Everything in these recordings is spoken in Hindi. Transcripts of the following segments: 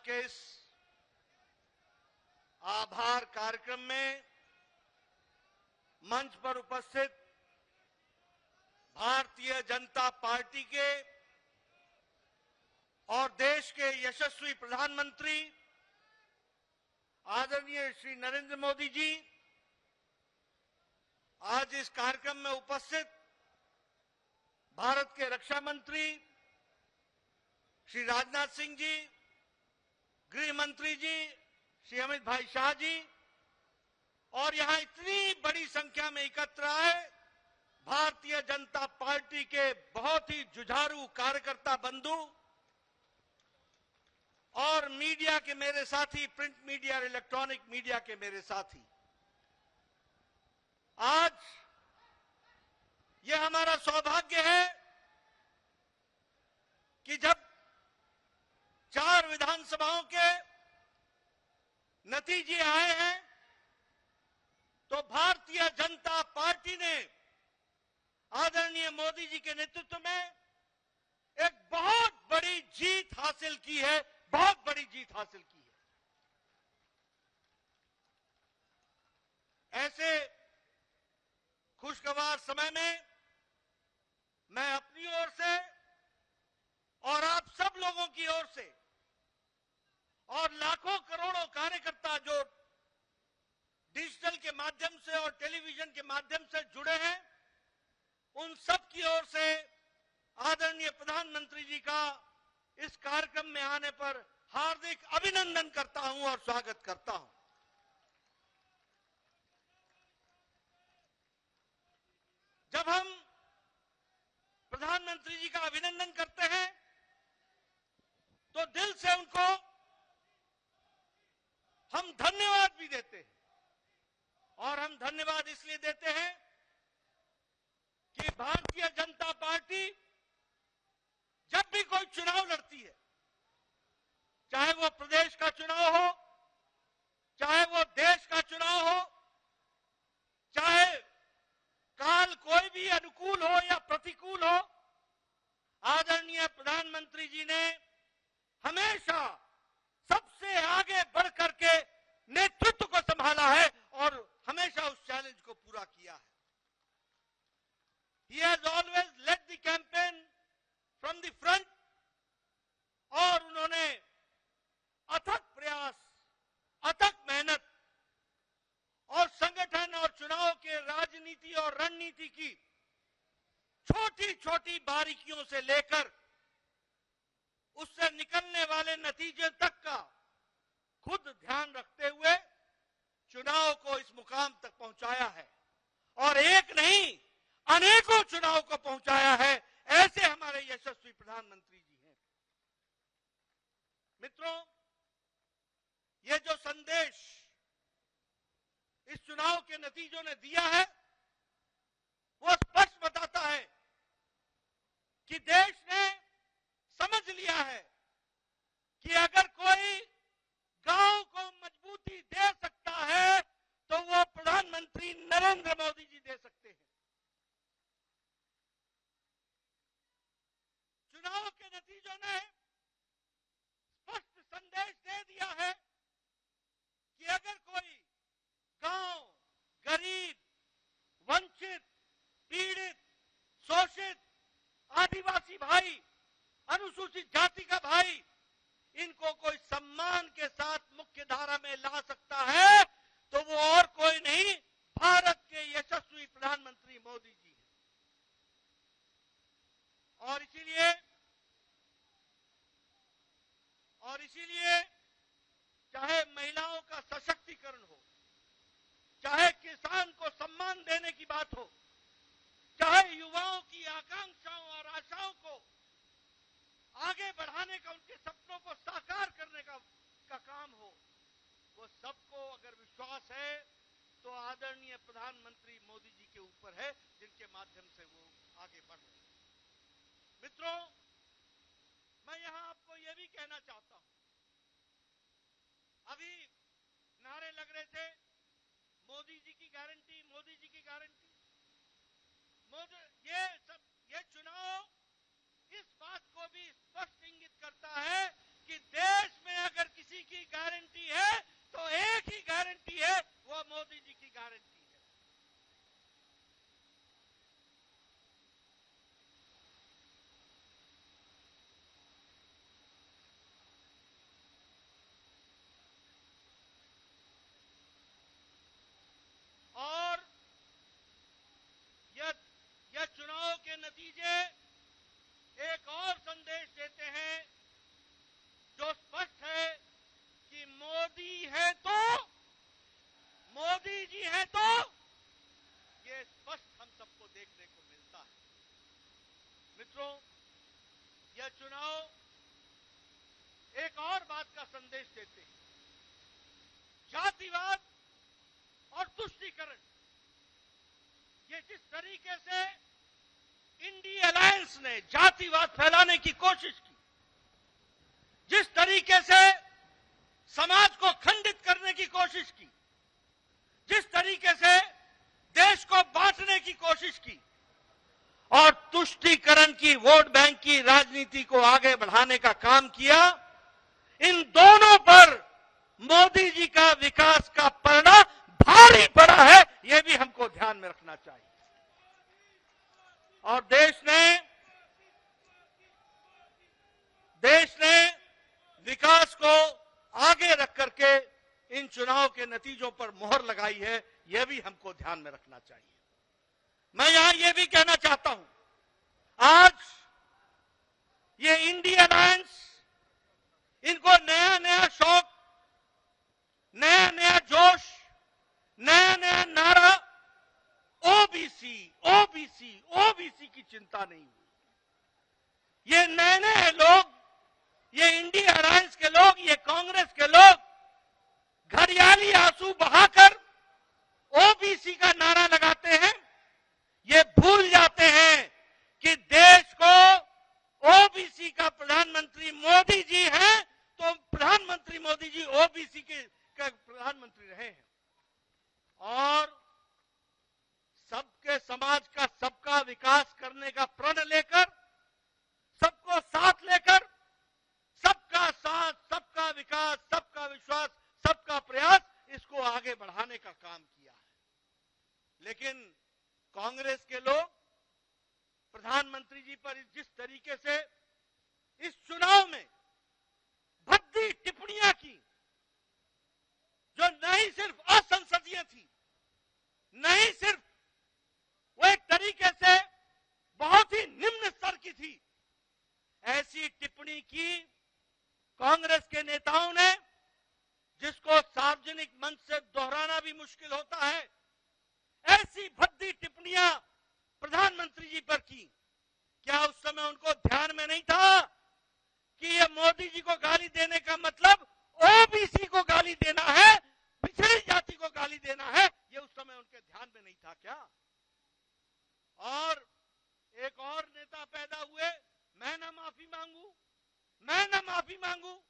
के इस आभार कार्यक्रम में मंच पर उपस्थित भारतीय जनता पार्टी के और देश के यशस्वी प्रधानमंत्री आदरणीय श्री नरेंद्र मोदी जी, आज इस कार्यक्रम में उपस्थित भारत के रक्षा मंत्री श्री राजनाथ सिंह जी, गृह मंत्री जी श्री अमित भाई शाह जी, और यहां इतनी बड़ी संख्या में एकत्र आए भारतीय जनता पार्टी के बहुत ही जुझारू कार्यकर्ता बंधु और मीडिया के मेरे साथी, प्रिंट मीडिया और इलेक्ट्रॉनिक मीडिया के मेरे साथी, आज यह हमारा सौभाग्य है कि जब 4 विधानसभाओं के नतीजे आए हैं तो भारतीय जनता पार्टी ने आदरणीय मोदी जी के नेतृत्व में एक बहुत बड़ी जीत हासिल की है, बहुत बड़ी जीत हासिल की है। ऐसे खुशगवार समय में मैं अपनी ओर से और आप सब लोगों की ओर से और लाखों करोड़ों कार्यकर्ता जो डिजिटल के माध्यम से और टेलीविजन के माध्यम से जुड़े हैं, उन सब की ओर से आदरणीय प्रधानमंत्री जी का इस कार्यक्रम में आने पर हार्दिक अभिनंदन करता हूं और स्वागत करता हूं। जब हम प्रधानमंत्री जी का अभिनंदन करते हैं तो दिल से उनको हम धन्यवाद भी देते हैं, और हम धन्यवाद इसलिए देते हैं कि भारतीय जनता पार्टी जब भी कोई चुनाव लड़ती है, चाहे वो प्रदेश का चुनाव हो, चाहे वो देश का चुनाव हो, चाहे काल कोई भी अनुकूल हो या प्रतिकूल हो, आदरणीय प्रधानमंत्री जी ने हमेशा सबसे आगे बढ़ करके नेतृत्व को संभाला है और हमेशा उस चैलेंज को पूरा किया है। He has always led the campaign from the front, और उन्होंने अथक प्रयास, अथक मेहनत और संगठन और चुनाव के राजनीति और रणनीति की छोटी छोटी बारीकियों से लेकर उससे निकलने वाले नतीजे तक का खुद ध्यान रखते हुए चुनाव को इस मुकाम तक पहुंचाया है, और एक नहीं अनेकों चुनाव को पहुंचाया है। ऐसे हमारे यशस्वी प्रधानमंत्री जी हैं। मित्रों, ये जो संदेश इस चुनाव के नतीजों ने दिया है वो स्पष्ट बताता है कि देश ने समझ लिया है कि अगर कोई गांव को मजबूती दे सकता है तो वो प्रधानमंत्री नरेंद्र मोदी जी दे सकते हैं। चुनाव के नतीजों ने स्पष्ट संदेश दे दिया है कि अगर कोई गांव, गरीब, वंचित, पीड़ित, शोषित, आदिवासी भाई, अनुसूचित जाति का भाई, इनको कोई सम्मान के साथ मुख्य धारा में ला सकता है तो वो और कोई नहीं, भारत के यशस्वी प्रधानमंत्री मोदी जी हैं। और इसीलिए चाहे महिलाओं का सशक्तिकरण हो, चाहे किसान को सम्मान देने की बात हो, चाहे युवाओं की आकांक्षाओं और आशाओं को आगे बढ़ाने का, उनके सपनों को साकार करने का काम हो, वो सबको अगर विश्वास है तो आदरणीय प्रधानमंत्री मोदी जी के ऊपर है, जिनके माध्यम से वो आगे बढ़ रहे हैं। मित्रों, मैं यहां आपको यह भी कहना चाहता हूं, अभी नारे लग रहे थे मोदी जी की गारंटी, मोदी जी की गारंटी। ये चुनाव इस बात को भी स्पष्ट इंगित करता है कि देश में अगर किसी संदेश देते हैं। जातिवाद और तुष्टीकरण, ये जिस तरीके से इंडिया अलायंस ने जातिवाद फैलाने की कोशिश की, जिस तरीके से समाज को खंडित करने की कोशिश की, जिस तरीके से देश को बांटने की कोशिश की और तुष्टीकरण की, वोट बैंक की राजनीति को आगे बढ़ाने का काम किया, इन दोनों पर मोदी जी का विकास का परिणाम भारी पड़ा है, यह भी हमको ध्यान में रखना चाहिए। और देश ने विकास को आगे रख करके इन चुनाव के नतीजों पर मोहर लगाई है, यह भी हमको ध्यान में रखना चाहिए। मैं यहां यह भी कहना चाहता हूं, आज ये इंडिया अलायंस, इनको नया नया शौक, नया नया जोश, नया नया नारा, ओबीसी ओबीसी ओबीसी की चिंता नहीं हुई। ये नए नए लोग, ये इंडिया अलायंस के लोग, ये कांग्रेस के लोग घड़ियाली आंसू बहाकर ओबीसी का नारा लगाते हैं। ये भूल जाते हैं कि देश को ओबीसी का प्रधानमंत्री मोदी जी हैं, तो प्रधानमंत्री मोदी जी ओबीसी के प्रधानमंत्री रहे हैं। और सबके समाज का, सबका विकास करने का प्रण लेकर, सबको साथ लेकर, सबका साथ, सबका विकास, सबका विश्वास, सबका प्रयास, इसको आगे बढ़ाने का काम किया है। लेकिन कांग्रेस के लोग प्रधानमंत्री जी पर जिस तरीके से इस चुनाव में भद्दी टिप्पणियां की, जो नहीं सिर्फ असंसदीय थी, नहीं सिर्फ वो एक तरीके से बहुत ही निम्न स्तर की थी, ऐसी टिप्पणी की कांग्रेस के नेताओं ने, जिसको सार्वजनिक मंच से दोहराना भी मुश्किल होता है, ऐसी भद्दी टिप्पणियां प्रधानमंत्री जी पर की। क्या उस समय उनको ध्यान में नहीं था कि ये मोदी जी को गाली देने का मतलब ओबीसी को गाली देना है, पिछड़ी जाति को गाली देना है? ये उस समय उनके ध्यान में नहीं था क्या? और एक और नेता पैदा हुए, मैं ना माफी मांगू, मैं ना माफी मांगू,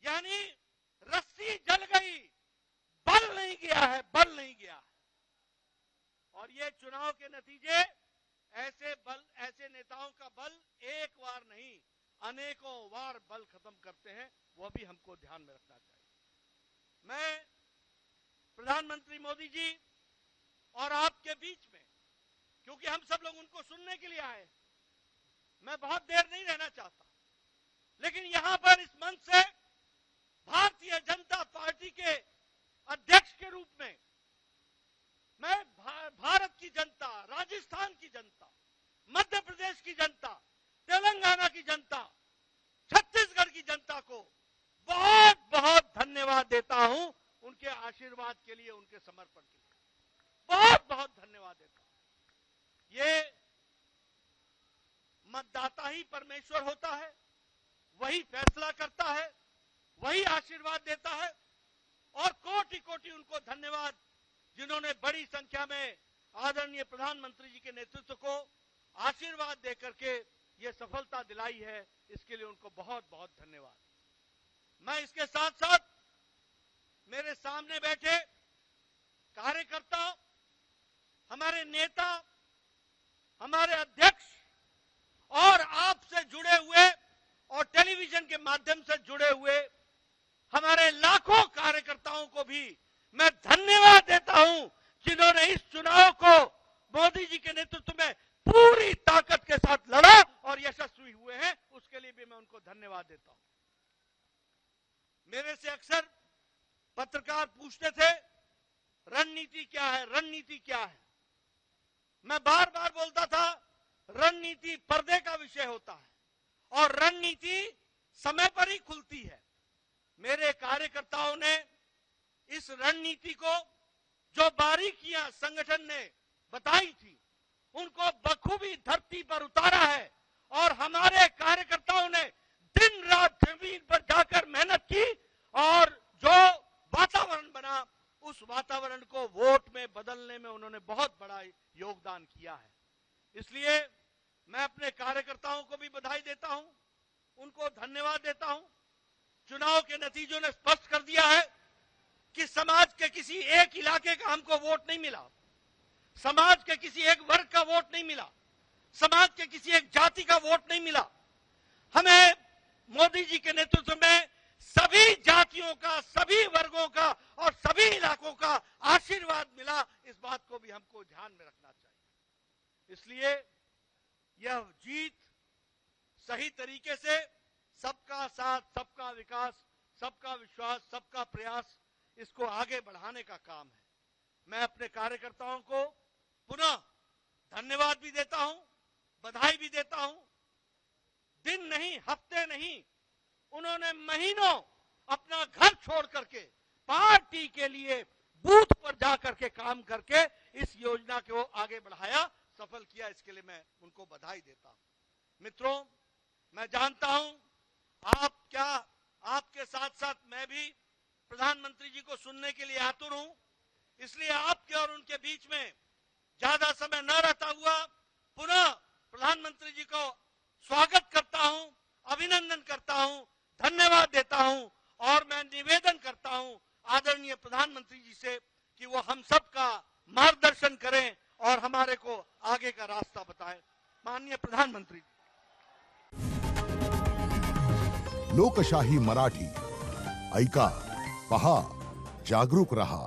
यानी रस्सी जल गई, बल नहीं गया है, बल नहीं गया है। और ये चुनाव के नतीजे ऐसे नेताओं का बल एक बार नहीं, अनेकों बार बल खत्म करते हैं, वो भी हमको ध्यान में रखना चाहिए। मैं प्रधानमंत्री मोदी जी और आपके बीच में, क्योंकि हम सब लोग उनको सुनने के लिए आए, मैं बहुत देर नहीं रहना चाहता, लेकिन यहां पर इस मंच से भारतीय जनता पार्टी के अध्यक्ष के रूप में मैं भारत की जनता, राजस्थान की जनता, मध्य प्रदेश की जनता, तेलंगाना की जनता, छत्तीसगढ़ की जनता को बहुत बहुत धन्यवाद देता हूं, उनके आशीर्वाद के लिए, उनके समर्पण के लिए बहुत बहुत धन्यवाद देता हूं। ये मतदाता ही परमेश्वर होता है, वही फैसला करता है, वही आशीर्वाद देता है, और कोटि कोटि उनको धन्यवाद जिन्होंने बड़ी संख्या में आदरणीय प्रधानमंत्री जी के नेतृत्व को आशीर्वाद देकर के ये सफलता दिलाई है, इसके लिए उनको बहुत बहुत धन्यवाद। मैं इसके साथ साथ मेरे सामने बैठे कार्यकर्ता, हमारे नेता, हमारे अध्यक्ष और आपसे जुड़े हुए और टेलीविजन के माध्यम से जुड़े हुए हमारे लाखों कार्यकर्ताओं को भी मैं धन्यवाद देता हूं, जिन्होंने इस चुनाव को मोदी जी के नेतृत्व में पूरी ताकत के साथ लड़ा और यशस्वी हुए हैं, उसके लिए भी मैं उनको धन्यवाद देता हूं। मेरे से अक्सर पत्रकार पूछते थे, रणनीति क्या है, रणनीति क्या है? मैं बार बार बोलता था, रणनीति पर्दे का विषय होता है और रणनीति समय पर ही खुलती है। मेरे कार्यकर्ताओं ने इस रणनीति को, जो बारीकियां संगठन ने बताई थी, उनको बखूबी धरती पर उतारा है और हमारे कार्यकर्ताओं ने दिन रात जमीन पर जाकर मेहनत किया है। इसलिए मैं अपने कार्यकर्ताओं को भी बधाई देता हूं, उनको धन्यवाद देता हूं। चुनाव के नतीजों ने स्पष्ट कर दिया है कि समाज के किसी एक इलाके का हमको वोट नहीं मिला, समाज के किसी एक वर्ग का वोट नहीं मिला, समाज के किसी एक जाति का वोट नहीं मिला। हमें मोदी जी के नेतृत्व में सभी जातियों का, सभी वर्गों का और सभी इलाकों का आशीर्वाद मिला। इस बात को भी हमको ध्यान में रखना चाहिए। इसलिए यह जीत सही तरीके से सबका साथ, सबका विकास, सबका विश्वास, सबका प्रयास, इसको आगे बढ़ाने का काम है। मैं अपने कार्यकर्ताओं को पुनः धन्यवाद भी देता हूं, बधाई भी देता हूं। दिन नहीं, हफ्ते नहीं, उन्होंने महीनों अपना घर छोड़ करके पार्टी के लिए बूथ पर जाकर के काम करके इस योजना को आगे बढ़ाया, सफल किया। इसके लिए मैं उनको बधाई देता हूं। मित्रों, मैं जानता हूं आपके साथ साथ मैं भी प्रधानमंत्री जी को सुनने के लिए आतुर हूं। इसलिए आपके और उनके बीच में ज्यादा समय न रहता हुआ पुनः प्रधानमंत्री जी को स्वागत करता हूं, अभिनंदन करता हूं, धन्यवाद देता हूं और मैं निवेदन करता हूं आदरणीय प्रधानमंत्री जी से कि वो हम सब का मार्गदर्शन करें और हमारे को आगे का रास्ता बताएं। माननीय प्रधानमंत्री जी। लोकशाही मराठी ऐका, पहा, जागरूक रहा।